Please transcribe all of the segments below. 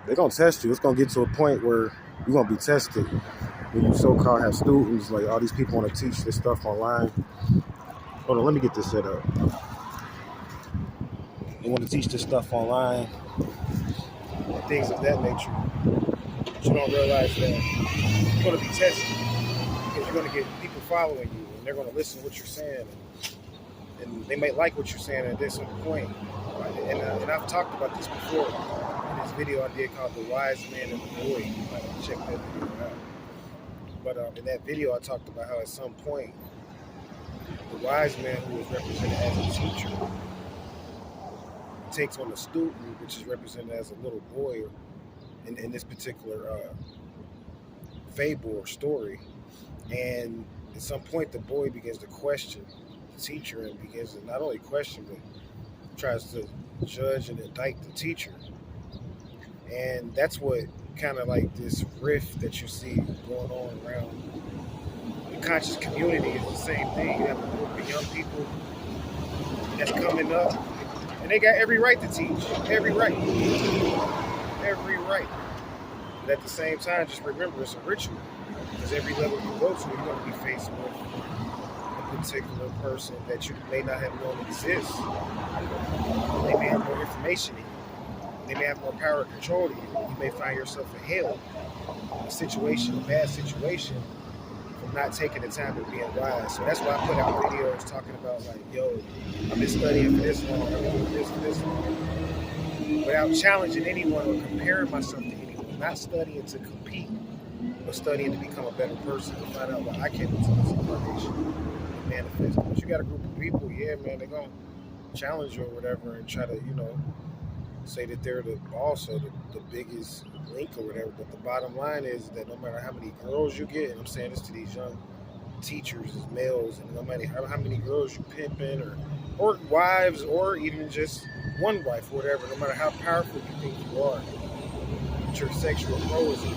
they're gonna test you. It's gonna get to a point where you're gonna be tested. When you so-called have students, like all these people want to teach this stuff online. Hold on, let me get this set up. They want to teach this stuff online and things of that nature. But you don't realize that you're going to be tested because you're going to get people following you and they're going to listen to what you're saying. And they might like what you're saying at this point. And I've talked about this before in this video I did called The Wise Man and the Boy. You might have to check that video out. But in that video, I talked about how at some point, the wise man who is represented as a teacher takes on a student, which is represented as a little boy in this particular fable or story. And at some point, the boy begins to question the teacher and begins to not only question, but tries to judge and indict the teacher. And that's what kind of like this rift that you see going on around the conscious community is the same thing. You have a group of young people that's coming up and they got every right to teach. Every right. Every right. But at the same time, just remember it's a ritual. Because every level you go to, you're going to be faced with a particular person that you may not have known exists. They may have more information than you. They may have more power and control to you. You may find yourself in hell, a situation, a bad situation, from not taking the time to be wise. So that's why I put out videos talking about like, yo, I've been studying for this long, I've been doing this for this long, without challenging anyone or comparing myself to anyone. Not studying to compete, but studying to become a better person, to find out what I can do to this incarnation and manifest. But you got a group of people, yeah, man, they're gonna challenge you or whatever and try to, say that they're the boss or the biggest link or whatever. But the bottom line is that no matter how many girls you get, and I'm saying this to these young teachers as males, and no matter how many girls you pimping or wives or even just one wife or whatever, no matter how powerful you think you are, with your sexual prowess and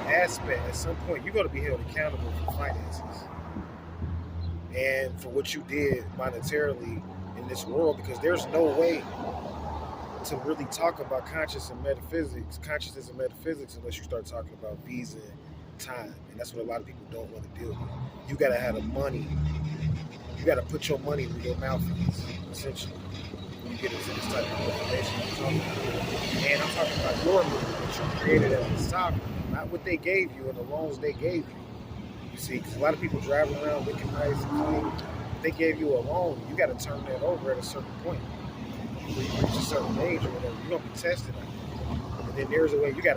aspect, at some point you're going to be held accountable for finances and for what you did monetarily in this world, because there's no way to really talk about consciousness and metaphysics unless you start talking about visa and time. And that's what a lot of people don't want to deal with. You got to have the money. You got to put your money where your mouth is, essentially, when you get into this type of information I'm talking about. And I'm talking about your money that you created as a sovereign, not what they gave you and the loans they gave you. You see, because a lot of people driving around looking nice and clean. If they gave you a loan, you got to turn that over at a certain point. When you reach a certain age or whatever, you're going to be tested on it. And then there's a way you got